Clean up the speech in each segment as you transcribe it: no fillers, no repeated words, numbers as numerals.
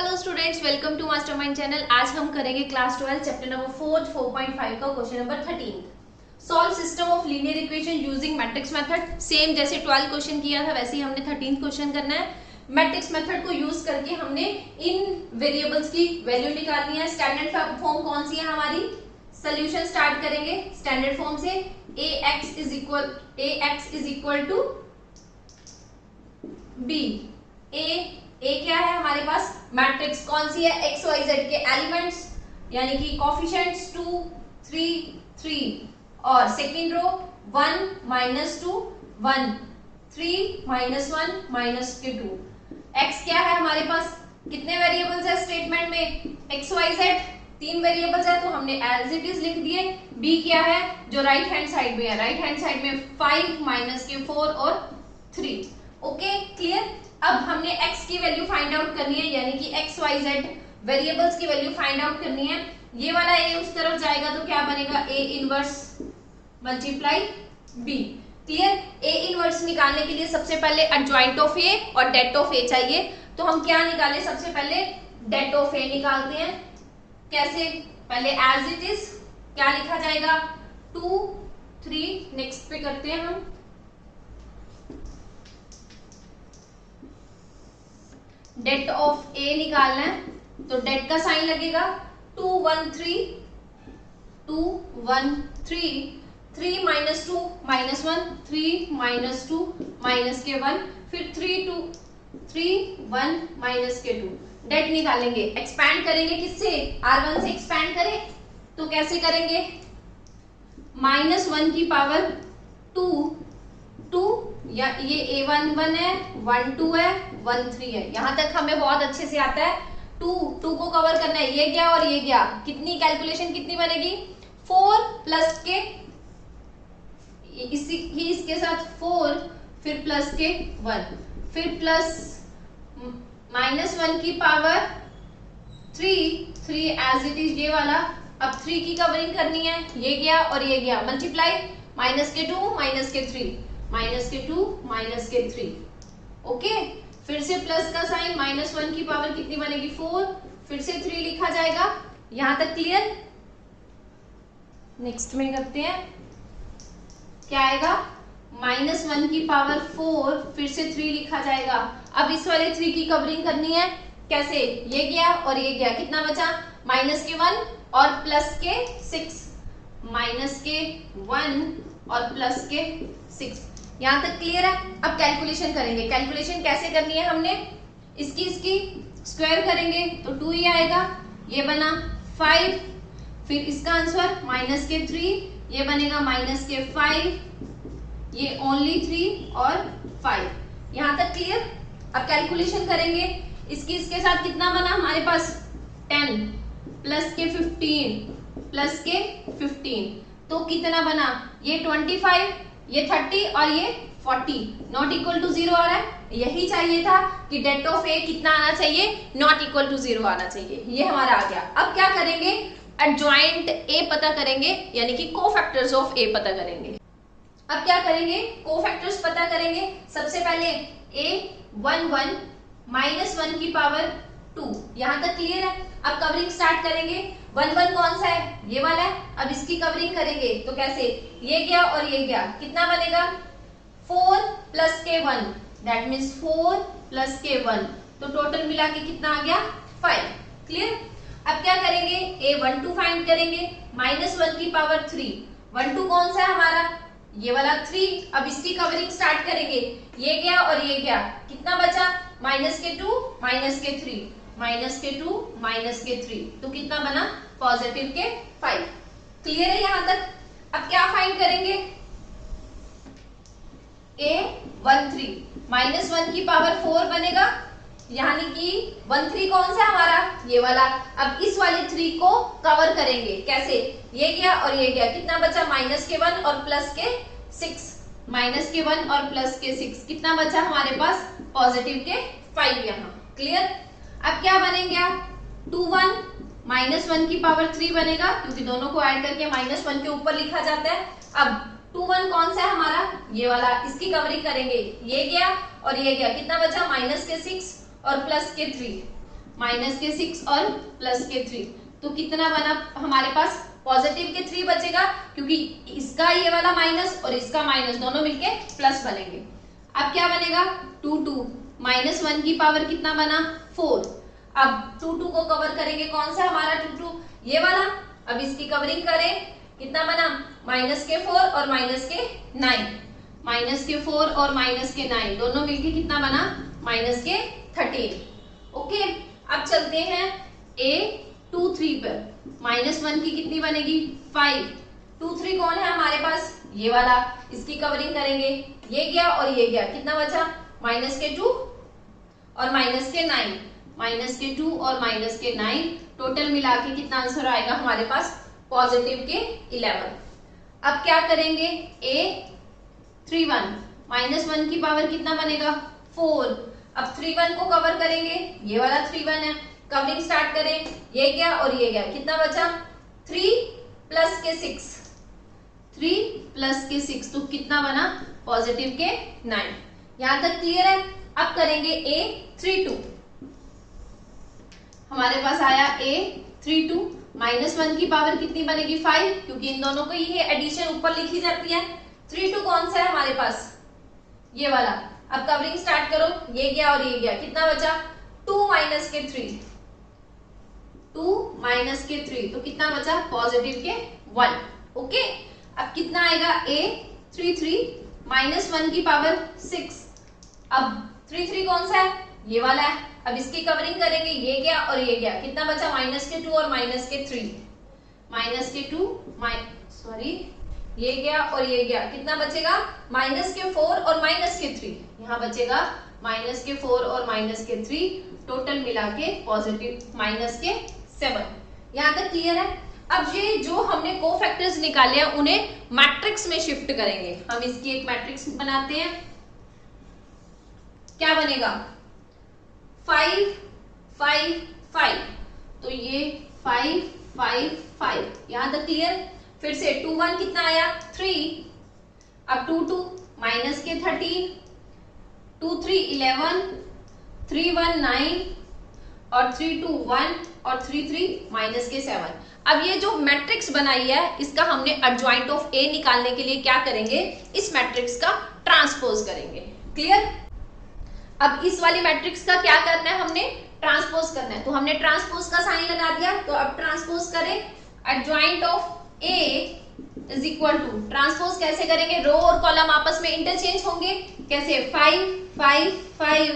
Hello students, welcome to mastermind channel. आज हम करेंगे क्लास 12 चैप्टर नंबर 4.5 का question number 13। Solve system of linear equation using matrix method. Same जैसे 12 question किया था वैसे ही हमने 13 क्वेश्चन करना है। मैट्रिक्स मेथड को यूज करके हमने इन वेरिएबल्स की वैल्यू निकालनी है। स्टैंडर्ड फॉर्म कौन सी है हमारी? सोल्यूशन स्टार्ट करेंगे स्टैंडर्ड फॉर्म से। ax is equal to b। A क्या है हमारे पास? मैट्रिक्स कौन सी है? एक्स वाई जेड के एलिमेंट्स यानी कि कोफिशिएंट्स 2 3 3 और सेकेंड रो 1 -2 1 3 -1 -2। एक्स क्या है हमारे पास? कितने वेरिएबल्स है स्टेटमेंट में? एक्स वाई जेड 3 वेरिएबल्स है तो हमने एज इट इज लिख दिए। बी क्या है जो राइट हैंड साइड में है? राइट हैंड साइड में 5 -4 और 3। Okay clear. अब हमने x की वैल्यू फाइंड आउट करनी है यानी कि x y z वेरिएबल्स की वैल्यू फाइंड आउट करनी है। ये वाला a उस तरफ जाएगा तो क्या बनेगा? a inverse multiply b। Clear. a inverse निकालने के लिए सबसे पहले एडजॉइंट ऑफ a और डेट ऑफ a चाहिए। तो हम क्या निकालें? सबसे पहले डेट ऑफ a निकालते हैं। कैसे? पहले एज इट इज क्या लिखा जाएगा? 2 3। नेक्स्ट पे करते हैं हम। डेट ऑफ ए निकालना है तो डेट का साइन लगेगा 2 1 3 2 1 3 3 -2 -1 3 -2 माइनस के 1 फिर 3 2 3 1 माइनस के 2। डेट निकालेंगे। एक्सपैंड करेंगे किससे? R1 से एक्सपैंड करें तो कैसे करेंगे? -1 की पावर 2 2 या ये a1 1 है 1 2 है 1 3 है। यहां तक हमें बहुत अच्छे से आता है। 2 2 को कवर करना है। ये गया और ये गया। कितनी कैलकुलेशन कितनी बनेगी? 4 प्लस के इसके साथ 4 फिर प्लस के 1 फिर प्लस -1 की पावर 3 एज इट इज ये वाला। अब 3 की कवरिंग करनी है। ये गया और ये गया मल्टीप्लाई माइनस के 2 माइनस के 3 माइनस के 2 माइनस के 3। ओके फिर से प्लस का साइन -1 की पावर कितनी बनेगी? 4 फिर से 3 लिखा जाएगा। यहां तक क्लियर। नेक्स्ट में करते हैं। क्या आएगा? -1 की पावर 4 फिर से 3 लिखा जाएगा। अब इस वाले 3 की कवरिंग करनी है। कैसे? ये गया और ये गया। कितना बचा? माइनस के 1 और प्लस के 6 माइनस के 1 और प्लस के 6। यहां तक क्लियर है। अब कैलकुलेशन करेंगे। कैलकुलेशन कैसे करनी है हमने? इसकी स्क्वायर करेंगे तो 2 ही आएगा। ये बना 5 फिर इसका आंसर माइनस के 3 ये बनेगा माइनस के 5 ये ओनली 3 और 5। यहां तक क्लियर। अब कैलकुलेशन करेंगे। इसके साथ कितना बना हमारे पास? 10 प्लस के 15 प्लस के 15 तो कितना बना? ये 25 ये 30 और ये 40 नॉट इक्वल टू 0 आ रहा है। यही चाहिए था कि डेट ऑफ ए कितना आना चाहिए? नॉट इक्वल टू 0 आना चाहिए। ये हमारा आ गया। अब क्या करेंगे? एडजॉइंट ए पता करेंगे यानी कि कोफैक्टर्स ऑफ ए पता करेंगे। अब क्या करेंगे? कोफैक्टर्स पता करेंगे। सबसे पहले a1 1 -1 की पावर 2। यहां तक क्लियर है। अब कवरिंग स्टार्ट करेंगे। 1 1 कौन सा है? ये वाला है। अब इसकी कवरिंग करेंगे तो कैसे? ये गया और ये गया। कितना बनेगा? 4 प्लस के 1 दैट मीन्स 4 प्लस के 1 तो टोटल मिला के कितना आ गया? 5। क्लियर। अब क्या करेंगे? a12 फाइंड करेंगे। -1 की पावर 3 1 2 कौन सा है हमारा? ये वाला 3। अब इसकी कवरिंग स्टार्ट करेंगे। ये गया और ये गया। कितना बचा? माइनस के 2 माइनस के 3 माइनस के 2 माइनस के 3 तो कितना बना? पॉजिटिव के 5। क्लियर है यहां तक। अब क्या फाइंड करेंगे? a13 -1 की पावर 4 बनेगा यानी कि 1 3 कौन सा हमारा? ये वाला। अब इस वाले 3 को कवर करेंगे। कैसे? ये गया और ये गया। कितना बचा? माइनस के 1 और प्लस के 6 माइनस के 1 और प्लस के 6 कितना बचा हमारे पास? पॉजिटिव के 5। यहाँ क्लियर। अब क्या बनेगा? 2 1 -1 की पावर 3 बनेगा क्योंकि दोनों को ऐड करके -1 के ऊपर लिखा जाता है। अब 2 1 कौन सा है हमारा? ये वाला। इसकी कवरिंग करेंगे। ये गया और ये गया। कितना बचा? माइनस के 6 और प्लस के 3 माइनस के 6 और प्लस के 3। तो कितना बना हमारे पास? पॉजिटिव के 3 बचेगा, क्योंकि इसका ये वाला माइनस और इसका माइनस दोनों मिलके प्लस बनेंगे। अब क्या बनेगा? 2 2 माइनस 1 की पावर कितना बना? 4। अब 2 2 को कवर करेंगे, कौन सा हमारा 2 2? ये वाला। अब इसकी कवरिंग करें, कितना बना? माइनस के 4 और माइनस के 9। माइनस के 4 और माइनस के 9 दोनों मिलके कितना बना? माइनस के 13। ओके, अब चलते हैं A2 3 पर। माइनस 1 की कितनी बनेगी? 5। 2 3 कौन है हमारे पास? ये वाला। इसकी कवरिंग करेंगे, ये गया और ये गया, कितना बचा? माइनस के 2 और माइनस के 9। माइनस के 2 और माइनस के 9 टोटल मिला के कितना आंसर आएगा हमारे पास? पॉजिटिव के 11। अब क्या करेंगे? A31 माइनस 1 की पावर कितना बनेगा? 4। अब 31 को कवर करेंगे, ये वाला 31 है, कवरिंग स्टार्ट करें, ये गया और ये गया, कितना बचा? 3 प्लस के 6। 3 प्लस के 6 तो कितना बना? पॉजिटिव के 9। यहां तक क्लियर है? अब करेंगे A32। हमारे पास आया A32 माइनस 1 की पावर कितनी बनेगी? 5, क्योंकि इन दोनों को ये एडिशन ऊपर लिखी जाती है। 32 कौन सा है हमारे पास? ये वाला। अब कवरिंग स्टार्ट करो, ये गया और ये गया, कितना बचा? 2 माइनस के 3। 2 माइनस के 3 तो कितना बचा? पॉजिटिव के 1। ओके, अब कितना आएगा? A33 माइनस 1 की पावर 6। अब 33 कौन सा है? ये वाला है। अब इसकी कवरिंग करेंगे, ये गया और ये गया, कितना बचा? माइनस के 2 और माइनस के 3। माइनस के 2 सॉरी ये गया और ये गया, कितना बचेगा? माइनस के 4 और माइनस के 3। यहाँ बचेगा माइनस के 4 और माइनस के 3 टोटल मिला के पॉजिटिव माइनस के 7। यहाँ तक क्लियर है? अब ये जो हमने कोफैक्टर्स निकाले हैं उन्हें मैट्रिक्स में शिफ्ट करेंगे। हम इसकी एक मैट्रिक्स बनाते हैं। क्या बनेगा? 5 5 5। तो ये 5 5 5। यहां तक क्लियर? फिर से 2 1 कितना आया? 3। अब 2 2 माइनस के 13, 2 3 11, 3 1 9 और 3 2 1 और 3 3 माइनस के 7। अब ये जो मैट्रिक्स बनाई है इसका हमने एडजॉइंट ऑफ ए निकालने के लिए क्या करेंगे? इस मैट्रिक्स का ट्रांसपोज करेंगे। क्लियर? अब इस वाली मैट्रिक्स का क्या करना है? हमने ट्रांसपोज करना है, तो हमने ट्रांसपोज का साइन लगा दिया। तो अब ट्रांसपोज करें, adjoint of A is equal to, transpose कैसे करेंगे? रो और कॉलम आपस में इंटरचेंज होंगे। कैसे? 5 5 5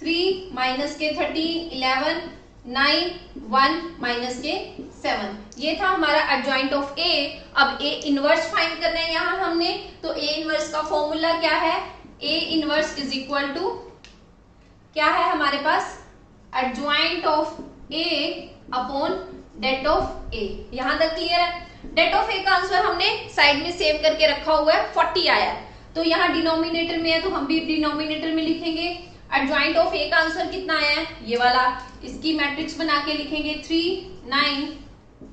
3 माइनस के 13 11 9 1 माइनस के 7। ये था हमारा एडजॉइंट ऑफ ए। अब ए इनवर्स फाइंड करना है यहाँ हमने, तो ए इनवर्स का फॉर्मूला क्या है? A inverse is equal to क्या है हमारे पास? Adjoint of A upon det of A. यहां तक क्लियर है? डेट ऑफ ए का आंसर हमने साइड में सेव करके रखा हुआ है, 40 आया। तो यहाँ डिनोमिनेटर में है तो हम भी डिनोमिनेटर में लिखेंगे। एडजॉइंट ऑफ ए का आंसर कितना आया है? ये वाला। इसकी मैट्रिक्स बना के लिखेंगे 3 9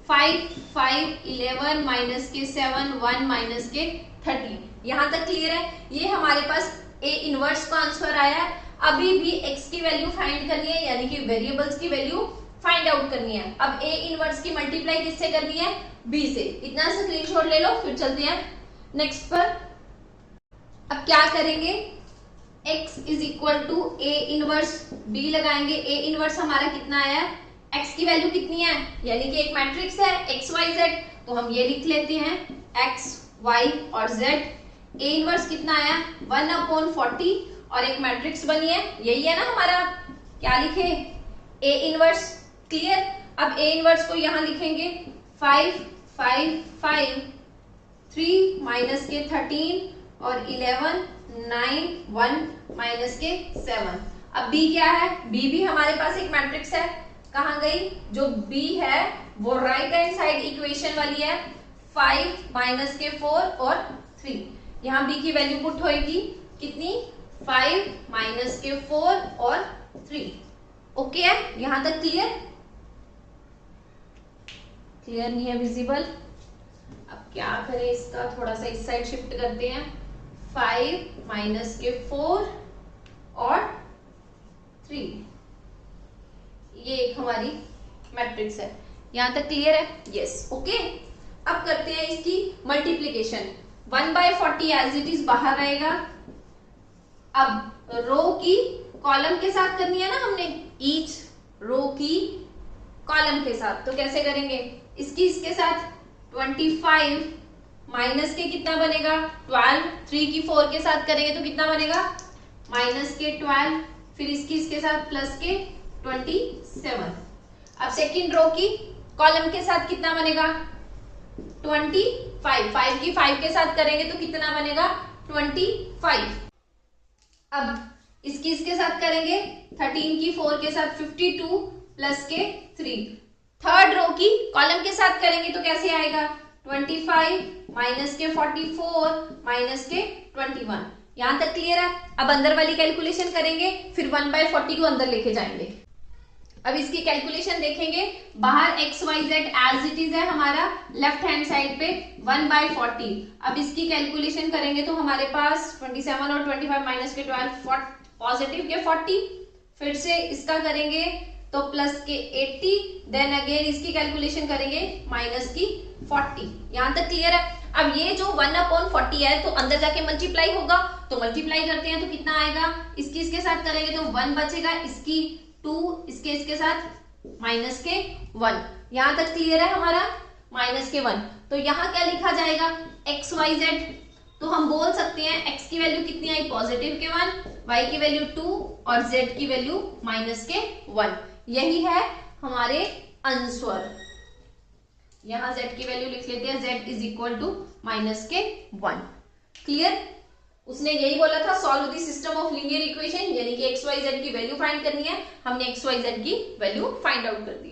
5 5 11 माइनस के 7 1 माइनस के 13। यहां तक क्लियर है? ये हमारे पास ए इनवर्स का आंसर आया है। अभी भी x की वैल्यू फाइंड करनी है, यानी कि वेरिएबल्स की वैल्यू फाइंड आउट करनी है। अब a इनवर्स की मल्टीप्लाई किससे करनी है? b से। इतना स्क्रीनशॉट ले लो, फिर चलते हैं नेक्स्ट पर। अब क्या करेंगे? x is equal to a inverse b लगाएंगे। a इनवर्स हमारा कितना आया? x की वैल्यू कितनी है? यानी कि एक मैट्रिक्स है x y z, तो हम ये लिख लेते हैं x y और z। a इनवर्स कितना आया? 1/40 और एक मैट्रिक्स बनी है, यही है ना हमारा। क्या लिखे? A inverse. क्लियर? अब ए इनवर्स को यहां लिखेंगे 5 5 5 3 माइनस के 13 और 11 9 1 माइनस के 7। अब बी क्या है? बी भी हमारे पास एक मैट्रिक्स है। कहां गई? जो बी है वो राइट हैंड साइड इक्वेशन वाली है, 5 माइनस के 4 और 3। यहां बी की वैल्यू पुट होएगी कितनी? 5 माइनस के 4 और 3। ओके है? यहां तक क्लियर? क्लियर नहीं है विजिबल? अब क्या करें इसका? थोड़ा सा इस साइड शिफ्ट करते हैं। 5 माइनस के 4 और 3, ये एक हमारी मैट्रिक्स है। यहां तक क्लियर है? Yes, okay. अब करते हैं इसकी मल्टीप्लीकेशन। 1/40 एज इट इज बाहर रहेगा। अब रो की कॉलम के साथ करनी है ना हमने, ईच रो की कॉलम के साथ, तो कैसे करेंगे? इसके साथ 25 माइनस के कितना बनेगा 12, 3 की 4 के साथ करेंगे तो कितना बनेगा माइनस के 12, फिर इसके साथ प्लस के 27। अब सेकंड रो की कॉलम के साथ कितना बनेगा 25, 5 की 5 के साथ करेंगे तो कितना बनेगा 25। अब इसके साथ करेंगे 13 की 4 के साथ 52 प्लस के 3। थर्ड रो की कॉलम के साथ करेंगे तो कैसे आएगा 25 माइनस के 44 माइनस के 21। यहां तक क्लियर है? अब अंदर वाली कैलकुलेशन करेंगे, फिर 1/40 को अंदर लेके जाएंगे। अब इसकी कैलकुलेशन देखेंगे, बाहर X Y Z as it is है हमारा, लेफ्ट हैंड साइड पे 1/40। अब इसकी कैलकुलेशन करेंगे तो हमारे पास 27 और 25 माइनस के 12 पॉजिटिव के 40, फिर से इसका करेंगे तो प्लस के 80, देन अगेन इसकी कैलकुलेशन करेंगे माइनस की 40। यहां तक क्लियर है? अब ये जो 1/40 है तो अंदर जाके मल्टीप्लाई होगा, तो मल्टीप्लाई करते हैं तो कितना आएगा, इसके साथ करेंगे तो 1 बचेगा, इसकी 2, इसके साथ माइनस के 1। यहां तक क्लियर है हमारा? माइनस के 1। तो यहाँ क्या लिखा जाएगा एक्स वाई जेड, तो हम बोल सकते हैं एक्स की वैल्यू कितनी आई पॉजिटिव के 1, वाई की वैल्यू 2 और जेड की वैल्यू माइनस के 1। यही है हमारे आंसर। यहां z की वैल्यू लिख लेते हैं, z is equal to minus के 1। क्लियर? उसने यही बोला था solve the system of linear equation, यानी कि एक्स वाई जेड की वैल्यू फाइंड करनी है, हमने एक्स वाई जेड की वैल्यू फाइंड आउट कर दी।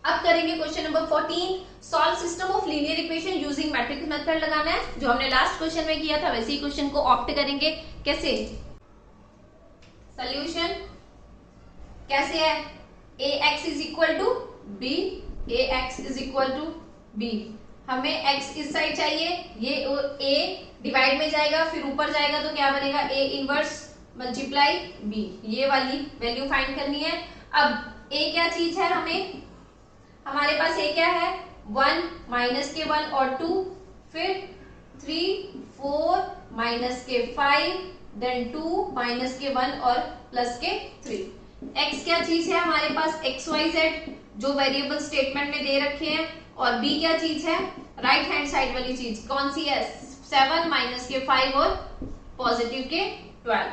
अब करेंगे question number 14, solve system of linear equation using matrix method लगाना है, जो हमने लास्ट क्वेश्चन में किया था वैसे ही क्वेश्चन को ऑप्ट करेंगे। कैसे? सॉल्यूशन कैसे है, ax is equal to b, ax is equal to b। हमें x इस साइड चाहिए, ये a डिवाइड में जाएगा, फिर ऊपर जाएगा तो क्या बनेगा a इनवर्स मल्टीप्लाई b, ये वाली वैल्यू फाइंड करनी है। अब a क्या चीज है, हमारे पास a क्या है 1 माइनस के 1 और 2, फिर 3 4 माइनस के 5, देन 2 माइनस के 1 और प्लस के 3। x क्या चीज है हमारे पास एक्स वाई जेड, जो वेरिएबल स्टेटमेंट में दे रखे हैं, और b क्या चीज है राइट हैंड साइड वाली चीज, कौन सी है 7 माइनस के 5 और पॉजिटिव के 12।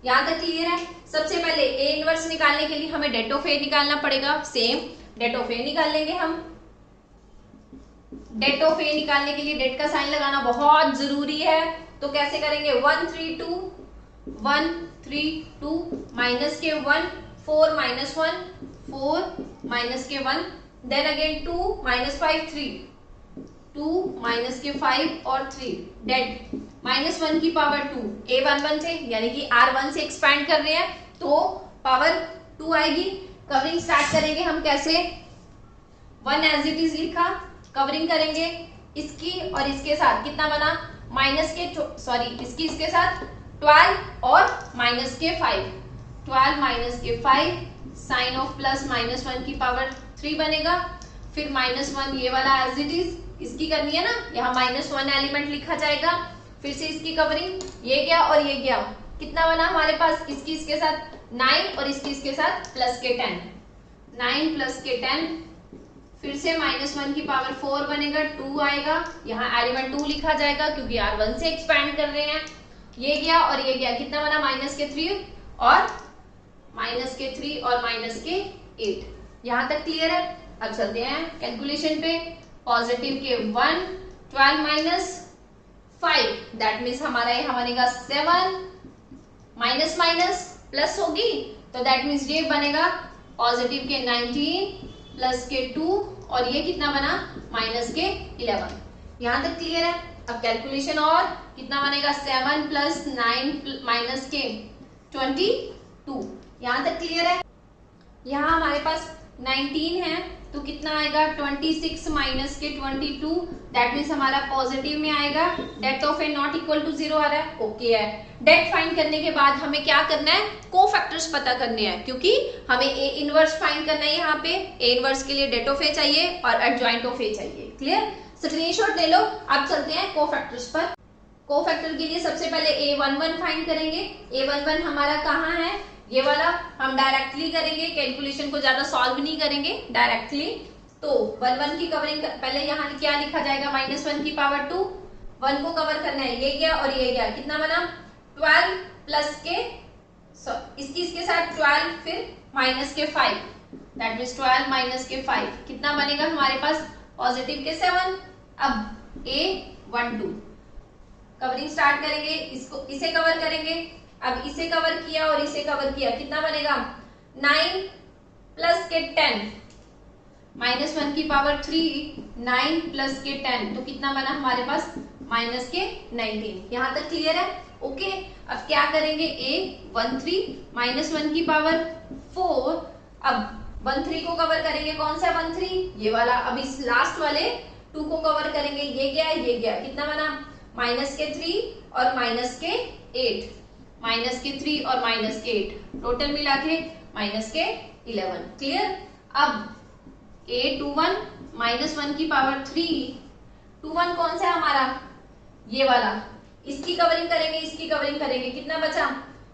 यहां तक क्लियर है? सबसे पहले a इनवर्स निकालने के लिए हमें डेट ऑफ a निकालना पड़ेगा, सेम डेट ऑफ a निकाल लेंगे हम। डेट ऑफ a निकालने के लिए डेट का साइन लगाना बहुत जरूरी है, तो कैसे करेंगे 1 3 2 माइनस के 1 4 माइनस 1 4 माइनस के 1, देन अगेन 2 माइनस 5 3 2 माइनस के 5 और 3, डेट माइनस 1 की पावर 2, a 1 से यानी कि r1 से एक्सपैंड कर रहे हैं तो पावर 2 आएगी। कवरिंग स्टार्ट करेंगे हम कैसे, 1 एज इट इज लिखा, कवरिंग करेंगे इसकी और इसके साथ, कितना बना माइनस के इसके साथ 12 और माइनस के 5, 12 माइनस के 5, साइन ऑफ प्लस माइनस 1 की पावर 3 बनेगा, फिर माइनस 1 ये वाला एज इट इज, इसकी करनी है ना, यहाँ माइनस 1 एलिमेंट लिखा जाएगा, फिर से इसकी कवरिंग, ये गया और ये गया, कितना बना हमारे पास इसके साथ 9 और इसके साथ प्लस के 10, 9 प्लस के 10, फिर से माइनस 1 की पावर 4 बनेगा, 2 आएगा, यहाँ एलिमेंट 2 लिखा जाएगा क्योंकि r1 से एक्सपैंड कर रहे हैं, ये गया और ये गया, कितना बना माइनस के 3 और माइनस के 3 और माइनस के 8। यहां तक क्लियर है? अब चलते हैं कैलकुलेशन पे, पॉजिटिव के 1 12 माइनस 5, दैट मीन्स हमारा यहाँ बनेगा 7, माइनस माइनस प्लस होगी तो दैट मीन्स ये बनेगा पॉजिटिव के 19 प्लस के 2 और ये कितना बना माइनस के 11। यहां तक क्लियर है? अब कैलकुलेशन और कितना बनेगा 7 प्लस 9 माइनस के 22। यहां तक क्लियर है? यहाँ हमारे पास 19 है तो कितना आएगा 26 माइनस के 22, दैट मीन्स हमारा पॉजिटिव में आएगा। Det of A not equal to 0 आ रहा है, ओके है। डेट फाइंड करने के बाद हमें क्या करना है, कोफैक्टर्स पता करने हैं, क्योंकि हमें ए इनवर्स फाइंड करना है। यहाँ पे ए इनवर्स के लिए डेट ऑफ ए चाहिए और एडजॉइंट ऑफ ए चाहिए। क्लियर, स्क्रीनशॉट ले लो। अब चलते हैं कोफैक्टर्स पर। कोफैक्टर के लिए सबसे पहले A11 फाइंड करेंगे। A11 हमारा कहाँ है, ये वाला। हम डायरेक्टली करेंगे, कैलकुलेशन को ज्यादा सॉल्व नहीं करेंगे, डायरेक्टली। तो 1 की कवरिंग पहले यहाँ क्या लिखा जाएगा, -1 की पावर 2, 1 को कवर करना है, ये गया और ये गया, कितना बना 12 प्लस के इसके साथ 12 फिर माइनस के 5, दैट मीन्स 12 माइनस के 5 कितना बनेगा हमारे पास, पॉजिटिव के 7। अब A12 कवरिंग स्टार्ट करेंगे, इसको इसे कवर करेंगे। अब इसे कवर किया और इसे कवर किया, कितना बनेगा 9 प्लस के 10, -1 की पावर 3, 9 प्लस के 10, तो कितना बना हमारे पास माइनस के 19। यहां तक क्लियर है, ओके। अब क्या करेंगे, A13 -1 की पावर 4। अब 13 को कवर करेंगे, कौन सा 13, ये वाला। अब इस लास्ट वाले 2 को कवर करेंगे, ये गया ये गया, कितना बना माइनस के 3 और माइनस के 8, माइनस के 3 और माइनस के 8, टोटल मिला के माइनस के 11। क्लियर। अब A21 -1 की पावर 3, 21 कौन सा है हमारा, ये वाला। इसकी कवरिंग करेंगे, इसकी कवरिंग करेंगे, कितना बचा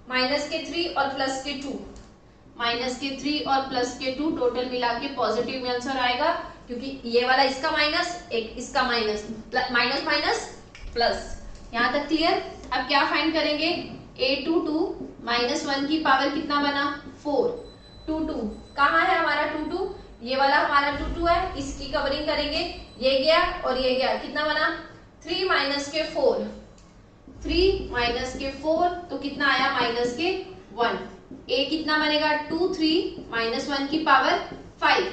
माइनस के 3 और प्लस के 2, माइनस के 3 और प्लस के 2, टोटल मिला के पॉजिटिव में आंसर आएगा, क्योंकि ये वाला इसका माइनस, एक इसका माइनस, माइनस माइनस प्लस। यहां तक क्लियर। अब क्या फाइंड करेंगे, A22 -1 की पावर कितना बना 4, 22 कहाँ है हमारा 22, ये वाला हमारा 22 है, इसकी कवरिंग करेंगे, ये गया और ये गया, कितना बना 3 माइनस के 4, 3 माइनस के 4, तो कितना आया माइनस के 1। A कितना बनेगा 2 3 -1 की पावर 5,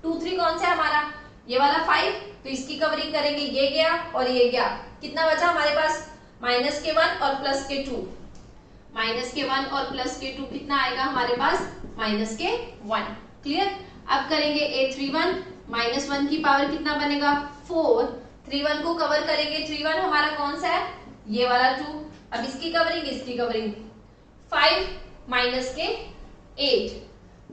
2 3 कौन सा है हमारा, ये वाला 5, तो इसकी कवरिंग करेंगे, ये गया और ये गया, कितना बचा हमारे पास माइनस के 1 और प्लस के 2, माइनस के 1 और प्लस के 2, कितना आएगा हमारे पास माइनस के 1। क्लियर। अब करेंगे A31 -1 की पावर कितना बनेगा 4, 31 को कवर करेंगे, 31 हमारा कौन सा है, ये वाला 2। अब इसकी कवरिंग 5 माइनस के 8,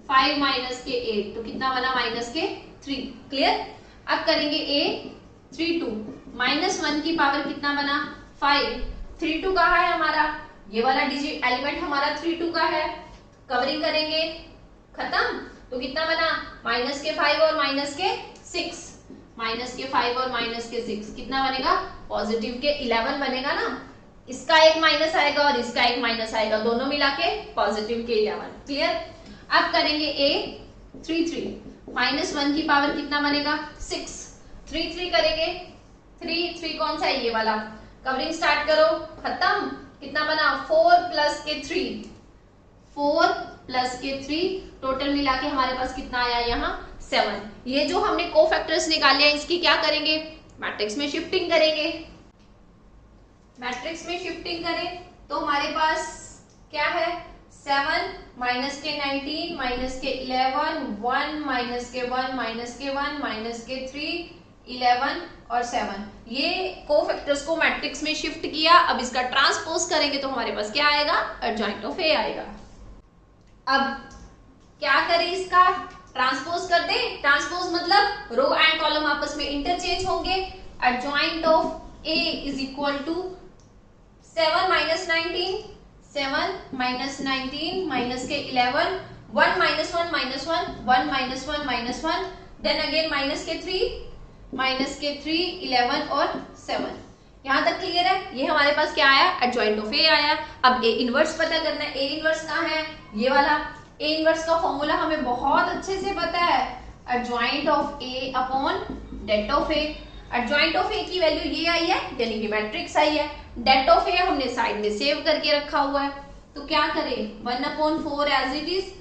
5 माइनस के 8, तो कितना बना माइनस के 3। क्लियर। अब करेंगे A32 -1 की पावर कितना बना 5, 32 कहाँ है हमारा, ये वाला डिजिट एलिमेंट हमारा 32 का है, कवरिंग करेंगे, खत्म, तो कितना बना माइनस के 5 और माइनस के 6, माइनस के 5 और माइनस के 6, कितना बनेगा पॉजिटिव के 11 बनेगा ना, इसका एक माइनस आएगा और इसका एक माइनस आएगा, दोनों मिला के पॉजिटिव के 11। क्लियर। अब करेंगे A33 -1 की पावर कितना बनेगा 6, 3 3 करेंगे, 3 3 कौन सा है, ये वाला, कवरिंग स्टार्ट करो, खत्म, कितना बना 4 प्लस के 3, 4 प्लस के 3, टोटल मिला के हमारे पास कितना आया यहाँ 7। ये जो हमने कोफैक्टर्स निकाले हैं, इसकी क्या करेंगे, मैट्रिक्स में शिफ्टिंग करेंगे। मैट्रिक्स में शिफ्टिंग करें तो हमारे पास क्या है 7 माइनस के 19 माइनस के 11, 1 माइनस के 1 माइनस के 1 माइनस के 3, 11 और 7। ये कोफैक्टर्स को मैट्रिक्स में शिफ्ट किया। अब इसका ट्रांसपोज करेंगे तो हमारे पास क्या आएगा, एडजॉइंट ऑफ ए आएगा। अब क्या करें, इसका ट्रांसपोज कर दें। ट्रांसपोज मतलब रो एंड कॉलम आपस में इंटरचेंज होंगे। Adjoint of A is equal to 7 minus 19, 7 minus 19 minus के 11, 1 minus 1 minus 1, 1 minus 1 minus 1, then again minus के 3, 11 और 7। यहां तक क्लियर है। ये हमारे पास क्या आया, एडजॉइंट ऑफ ए आया। अब ए इनवर्स पता करना है। ए इनवर्स कहाँ है, ये वाला। ए इनवर्स का फॉर्मूला हमें बहुत अच्छे से पता है, adjoint of A upon det of A. Adjoint of A की वैल्यू ये आई है, यानी कि मैट्रिक्स आई है। डेट ऑफ ए हमने साइड में सेव करके रखा हुआ है, तो क्या करें 1/4 एज इट इज।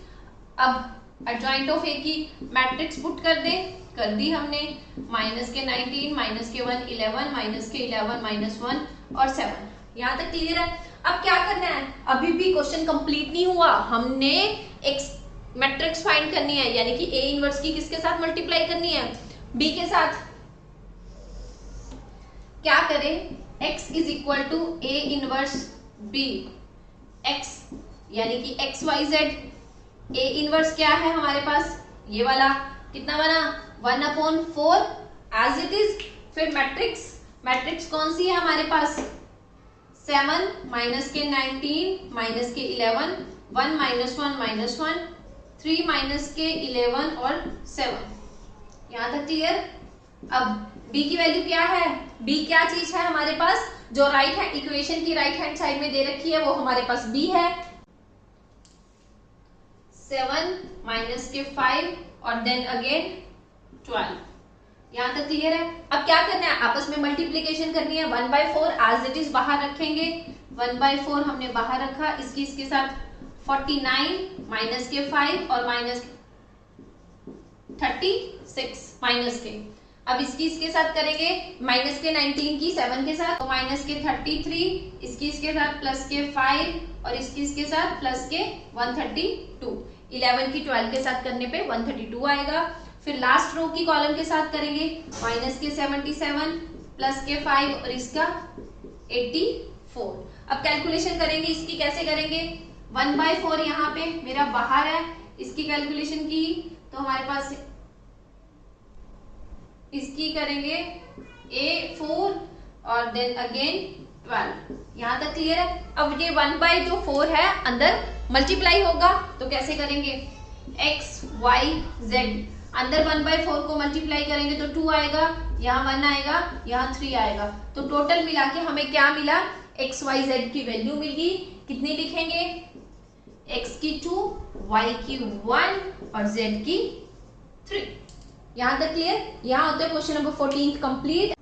अब एडजॉइंट ऑफ ए की मैट्रिक्स पुट कर दे, कर दी हमने। माइनस के 19 माइनस के 1 11 माइनस के 11 माइनस 1 और 7। यहां तक क्लियर है। अब क्या करना है, अभी भी क्वेश्चन कंप्लीट नहीं हुआ। हमने एक मैट्रिक्स फाइंड करनी है, यानी कि ए इनवर्स की किसके साथ मल्टीप्लाई करनी है, बी के साथ। क्या करें, x is equal to A inverse B, x यानी कि x Y Z. A inverse क्या है हमारे पास, ये वाला, कितना बना 1/4 एज इट इज। फिर मैट्रिक्स, मैट्रिक्स कौन सी है हमारे पास, 7 माइनस के 19 माइनस के 11, 1 माइनस 1 माइनस 1, 3 माइनस के 11 और 7। यहां तक क्लियर। अब b की वैल्यू क्या है, b क्या चीज है हमारे पास, जो राइट हैंड इक्वेशन की राइट हैंड साइड में दे रखी है वो हमारे पास b है। 7 माइनस के 5 और देन अगेन 12। यहां तक क्लियर है। अब क्या करना है, आपस में मल्टीप्लीकेशन करनी है। 1/4 एज इट इज बाहर रखेंगे, 1/4 हमने बाहर रखा, इसके साथ 49 माइनस के 5 और माइनस 36 माइनस के। अब इसके साथ करेंगे माइनस के 19 की 7 के साथ, तो माइनस के 33, इसके साथ प्लस के 5 और इसके साथ प्लस के 132। 11 की 12 के साथ करने पे 132 आएगा। फिर लास्ट रो की कॉलम के साथ करेंगे माइनस के 77 प्लस के 5 और इसका 84। अब कैलकुलेशन करेंगे इसकी, कैसे करेंगे, 1/4 यहाँ पे मेरा बाहर है, इसकी कैलकुलेशन की तो हमारे पास इसकी करेंगे A4 और देन अगेन 12। यहां तक क्लियर है। अब ये 1/4 है अंदर मल्टीप्लाई होगा, तो कैसे करेंगे, x y z, अंदर 1/4 को मल्टीप्लाई करेंगे तो 2 आएगा, यहाँ 1 आएगा, यहाँ 3 आएगा, तो टोटल मिला के हमें क्या मिला, x y z की वैल्यू मिली। कितनी लिखेंगे, x की 2, y की 1 और z की 3। यहां तक क्लियर। यहां होता है क्वेश्चन नंबर 14 कंप्लीट।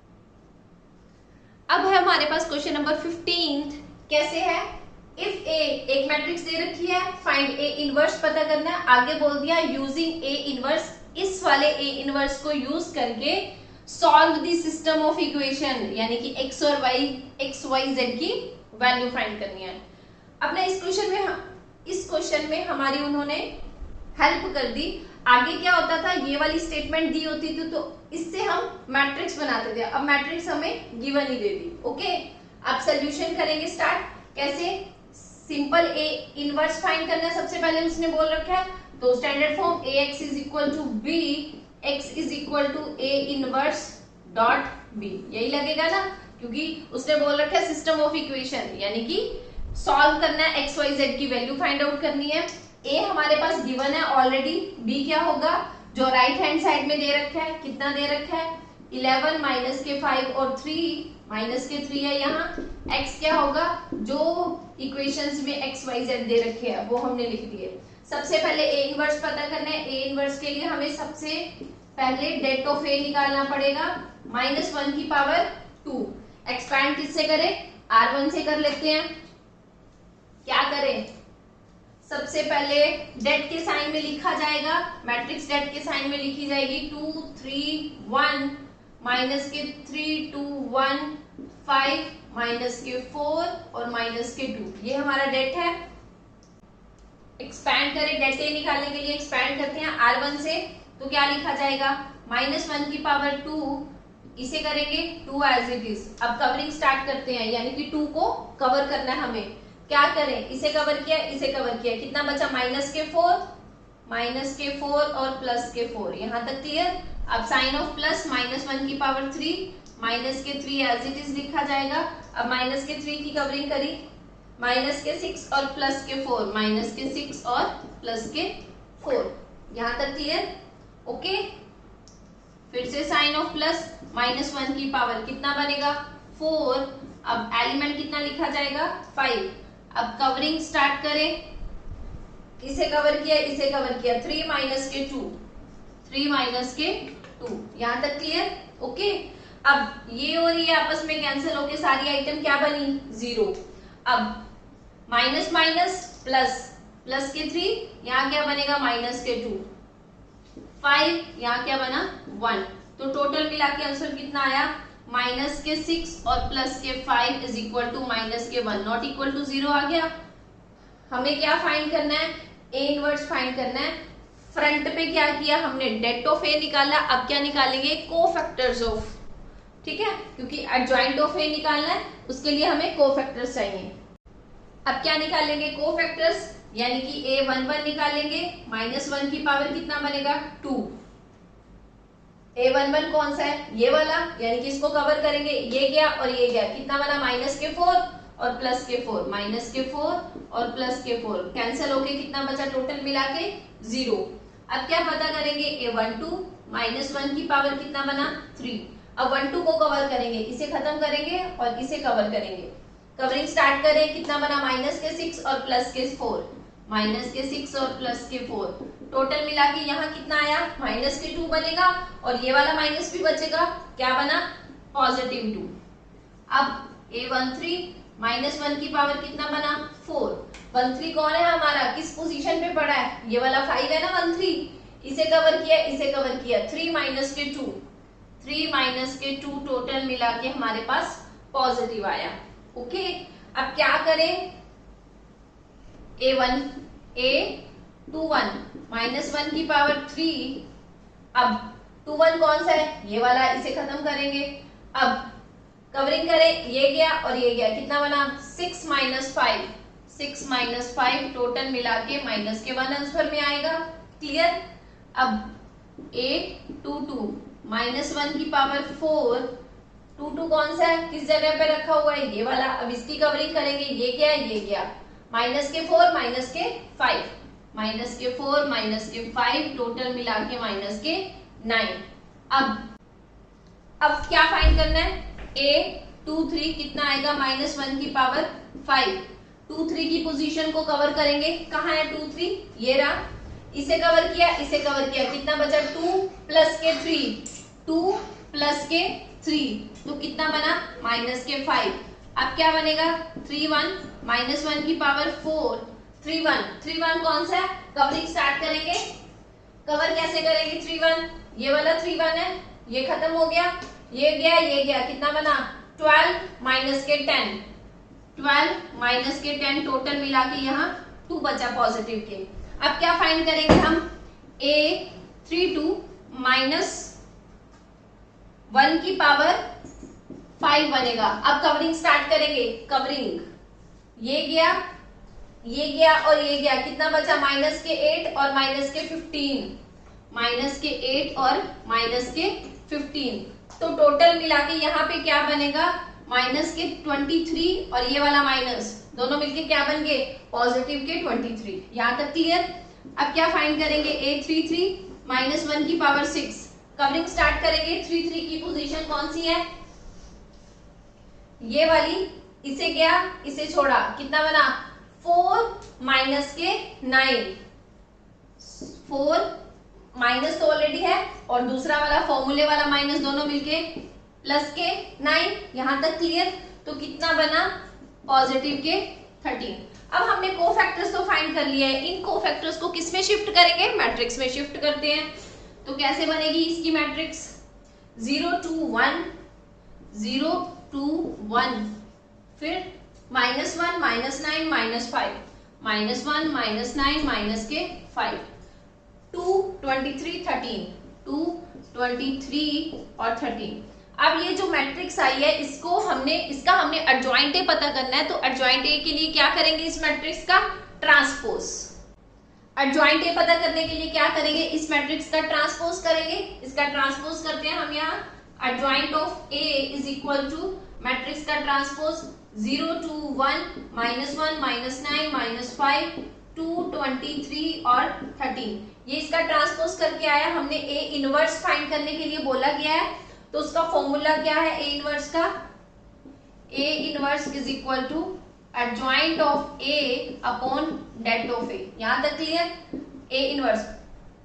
अब है हमारे पास क्वेश्चन नंबर 15। कैसे है, इफ ए, एक मैट्रिक्स दे रखी है, फाइंड ए इनवर्स पता करना है। आगे बोल दिया यूजिंग ए इनवर्स, इस वाले ए इनवर्स को यूज करके solve the system of equation, यानी कि x और y, x y z की वैल्यू फाइंड करनी है। अपने इस क्वेश्चन में हमारी उन्होंने हेल्प कर दी। आगे क्या होता था, ये वाली स्टेटमेंट दी होती थी तो इससे हम मैट्रिक्स बनाते थे, अब मैट्रिक्स हमें गिवन ही दे दी। ओके, अब सोल्यूशन करेंगे स्टार्ट। कैसे, सिंपल ए इनवर्स फाइंड करना है सबसे पहले उसने बोल रखा है, तो standard form ax is equal to b, x is equal to a inverse dot b, यही लगेगा ना, क्योंकि उसने बोल रखा है सिस्टम ऑफ इक्वेशन, यानी कि सॉल्व करना है, x y z की वैल्यू फाइंड आउट करनी है। a हमारे पास गिवन है ऑलरेडी, b क्या होगा, जो राइट हैंड साइड में दे रखा है, कितना दे रखा है 11 माइनस के 5 और 3 माइनस के 3 है यहाँ। x क्या होगा, जो इक्वेशंस में x y z दे रखे हैं वो हमने लिख दिए। सबसे पहले a इनवर्स पता करना है। a इनवर्स के लिए हमें सबसे पहले डेट ऑफ a निकालना पड़ेगा, -1 की पावर 2। एक्सपैंड किससे करें, r1 से कर लेते हैं। क्या करें, सबसे पहले डेट के साइन में लिखा जाएगा, मैट्रिक्स डेट के साइन में लिखी जाएगी 2 3 1 माइनस के 3 2 1 5 माइनस के 4 और माइनस के 2, ये हमारा डेट है। एक्सपैंड करें, डेट ए निकालने के लिए एक्सपैंड करते हैं r1 से, तो क्या लिखा जाएगा, -1 की पावर 2, इसे करेंगे 2 एज इट इज। अब कवरिंग स्टार्ट करते हैं, यानी कि 2 को कवर करना है हमें। क्या करें, इसे कवर किया, इसे कवर किया, कितना बचा, -4 और प्लस के 4। यहां तक क्लियर। अब साइन ऑफ प्लस, -1 की पावर 3, माइनस के 3 एज इट इज लिखा जाएगा। अब माइनस के 3 की कवरिंग करी, माइनस के 6 और प्लस के 4, माइनस के 6 और प्लस के 4। यहां तक क्लियर। ओके, फिर से साइन ऑफ प्लस, -1 की पावर कितना बनेगा 4। अब एलिमेंट कितना लिखा जाएगा 5। अब कवरिंग स्टार्ट करें, इसे कवर किया, इसे कवर किया, 3 माइनस के 2, 3 माइनस के 2। यहां तक क्लियर। ओके, अब ये और ये आपस में कैंसिल होके सारी आइटम क्या बनी 0। अब माइनस माइनस प्लस, प्लस के 3, यहाँ क्या बनेगा माइनस के 2, 5, यहाँ क्या बना 1। तो टोटल मिला के आंसर कितना आया, माइनस के 6 और प्लस के 5 इज इक्वल टू माइनस के 1, नॉट इक्वल टू 0 आ गया। हमें क्या फाइंड करना है, ए इनवर्स फाइंड करना है। फ्रंट पे क्या किया हमने, डेट ऑफ ए निकाला, अब क्या निकालेंगे, कोफैक्टर्स ऑफ, ठीक है, क्योंकि एडजॉइंट ऑफ ए निकालना है उसके लिए हमें कोफैक्टर्स चाहिए। अब क्या निकालेंगे, कोफैक्टर्स, यानी कि a11 निकालेंगे, -1 की पावर कितना बनेगा 2। a11 कौन सा है, ये वाला, यानी कि इसको कवर करेंगे, ये गया और ये गया, कितना बना -4 और +4, -4 और +4 कैंसिल होके कितना बचा टोटल मिला के 0। अब क्या पता करेंगे, a12 -1 की पावर कितना बना 3। अब 12 को कवर करेंगे, इसे खत्म करेंगे और इसे कवर करेंगे। कवरिंग स्टार्ट करें, कितना बना -6 और +4, -6 और +4 टोटल मिला के यहाँ कितना आया -2 बनेगा और ये वाला माइनस भी बचेगा, क्या बना +2। अब a13 -1 की पावर कितना बना 4। 13 कौन है हमारा, किस पोजीशन पे पड़ा है, ये वाला 5 है ना 13, इसे कवर किया, इसे कवर किया, 3 - 2 टोटल मिला के हमारे पास पॉजिटिव आया। ओके, अब क्या करें, a21 -1 की पावर 3, अब 21 कौन सा है, ये वाला, इसे खत्म करेंगे। अब कवरिंग करें, ये गया और ये गया, कितना बना 6 - 5 टोटल मिला के -1 आंसर में आएगा। क्लियर। अब a22 -1 की पावर 4, 22 कौन सा है, किस जगह पे रखा हुआ है, ये वाला। अब इसकी कवरिंग करेंगे, ये गया ये गया, -4 -4 टोटल मिला के -9। अब क्या फाइंड करना है, a23 कितना आएगा -1 की पावर 5। 23 की पोजीशन को कवर करेंगे, कहाँ है 23, ये रहा, इसे कवर किया, इसे कवर किया, कितना बचा 2 + 3 तो कितना बना -5। अब क्या बनेगा 31 -1 की पावर 4, 31 कौन सा है, कवरिंग स्टार्ट करेंगे, कवर कैसे करेंगे 31, ये वाला 31 है, ये खत्म हो गया, ये गया ये गया, कितना बना 12 - 10 टोटल मिला के यहाँ 2 बचा पॉजिटिव के। अब क्या फाइंड करेंगे हम, a32 -1 की पावर 5 बनेगा। अब कवरिंग स्टार्ट करेंगे, कवरिंग, ये गया और ये गया, कितना बचा -8 और -15 तो टोटल मिला के यहाँ पे क्या बनेगा -23 और ये वाला माइनस, दोनों मिलके क्या बन गए पॉजिटिव के 23। यहाँ तक क्लियर। अब क्या फाइंड करेंगे, a33 -1 की पावर 6, कवरिंग स्टार्ट करेंगे, 33 की पोजीशन कौन सी है, ये वाली, इसे गया इसे छोड़ा, कितना बना 4 -9, 4 माइनस तो ऑलरेडी है और दूसरा वाला फॉर्मूले वाला माइनस, दोनों मिलके +9। यहां तक क्लियर। तो कितना बना पॉजिटिव के 13। अब हमने कोफैक्टर्स तो फाइंड कर लिया है, इन कोफैक्टर्स को किस में शिफ्ट करेंगे, मैट्रिक्स में शिफ्ट करते हैं। तो कैसे बनेगी इसकी मैट्रिक्स, 0 2 1 0 2 1, फिर -1 -9 -5, -1 -9 -5, 2 23 13, 2 23 और 13। अब ये जो मैट्रिक्स आई है इसका हमने एडजॉइंट ए पता करना है। तो एडजॉइंट ए के लिए क्या करेंगे, इस मैट्रिक्स का ट्रांसपोज। एडजॉइंट ए पता करने के लिए क्या करेंगे, इस मैट्रिक्स का ट्रांसपोज करेंगे। इसका ट्रांसपोज करते हैं हम यहाँ, adjoint of A is equal to matrix का ट्रांसपोज 0 2 1 -1 -9 -5 2 23 और 13। ये इसका ट्रांसपोज करके आया। हमने ए इनवर्स फाइंड करने के लिए बोला गया है, तो उसका फॉर्मूला क्या है ए इनवर्स का, A inverse is equal to adjoint of A upon det of A. यहां तक clear. A inverse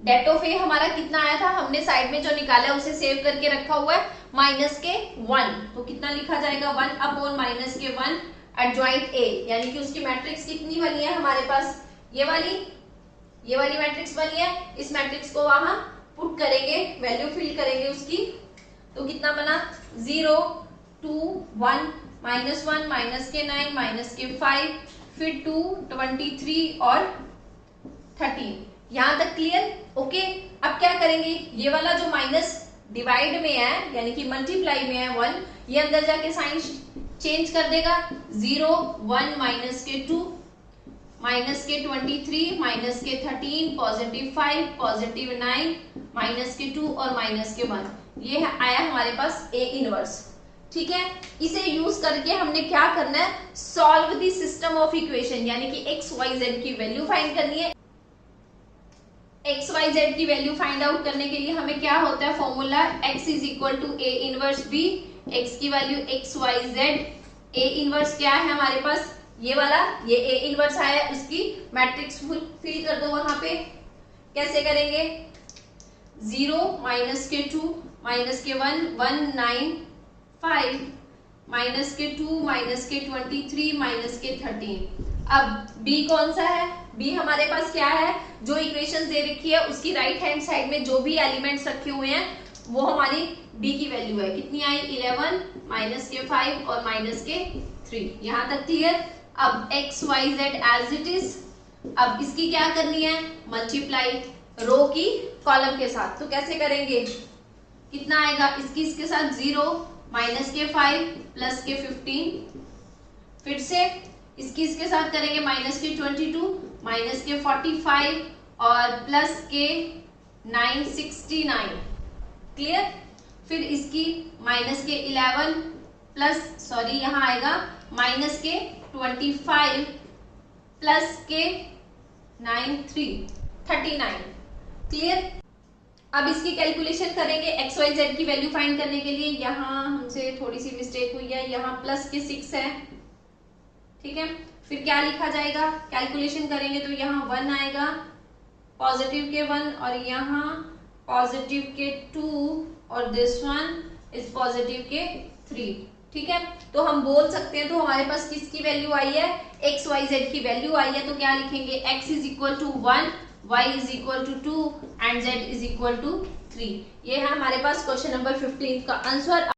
det of A हमारा कितना आया था, हमने साइड में जो निकाला है उसे सेव करके रखा हुआ है -1, तो कितना लिखा जाएगा 1 अपॉन -1 एडजॉइंट ए, यानी कि उसकी मैट्रिक्स कितनी बनी है हमारे पास, ये वाली मैट्रिक्स बनी है। इस मैट्रिक्स को वहां पुट करेंगे, वैल्यू फिल करेंगे उसकी, तो कितना बना 0 2 1 -1 -9 -5, फिर 2 23 और 13। यहां तक क्लियर? ओके। अब क्या करेंगे, ये वाला जो माइनस डिवाइड में है यानी कि मल्टीप्लाई में है 1, ये अंदर जाके साइन चेंज कर देगा। 0 1 माइनस के 2 माइनस के 23 माइनस के 13 पॉजिटिव 5 पॉजिटिव 9 माइनस के 2 और माइनस के 1, ये आया हमारे पास ए इनवर्स। ठीक है, इसे यूज करके हमने क्या करना है, solve the system of equation, यानी कि एक्स वाई जेड की वैल्यू फाइंड करनी है। एक्स वाई जेड की वैल्यू फाइंड आउट करने के लिए हमें क्या होता है formula, x is equal to A inverse B, x की value x Y Z. A inverse क्या है हमारे पास, ये वाला, ये ए इनवर्स आया, उसकी मैट्रिक्स फिल कर दो वहां पे। कैसे करेंगे, 0 माइनस के 2 माइनस के 1 1 9 5 माइनस के 2 माइनस के 23 माइनस के 13। अब b कौन सा है, b हमारे पास क्या है, जो इक्वेशन दे रखी है उसकी राइट हैंड साइड में जो भी एलिमेंट्स रखे हुए हैं वो हमारी b की वैल्यू है। कितनी आई, 11 माइनस के 5 और माइनस के 3। यहां तक क्लियर? अब X Y Z as it is, अब इसकी क्या करनी है, मल्टीप्लाई रो की कॉलम के साथ। तो कैसे करेंगे, कितना आएगा, इसके साथ 0 माइनस के 5 प्लस के 15, फिर से इसके साथ करेंगे माइनस के 22 माइनस के 45 और प्लस के 969। क्लियर? फिर इसकी माइनस के 11 प्लस सॉरी यहां आएगा माइनस के 25 प्लस के 39। क्लियर? अब इसकी कैलकुलेशन करेंगे एक्स वाई जेड की वैल्यू फाइंड करने के लिए। यहाँ हमसे थोड़ी सी मिस्टेक हुई है, यहाँ प्लस के 6 है। ठीक है, फिर क्या लिखा जाएगा, कैलकुलेशन करेंगे तो यहाँ 1 आएगा, पॉजिटिव के 1 और यहाँ पॉजिटिव के 2 और दिस वन इज पॉजिटिव के 3। ठीक है, तो हम बोल सकते हैं, तो हमारे पास किसकी वैल्यू आई है, एक्स वाई जेड की वैल्यू आई है। तो क्या लिखेंगे, x is equal to 1, y is equal to 2 and z is equal to 3। ये है हमारे पास क्वेश्चन नंबर 15 का आंसर।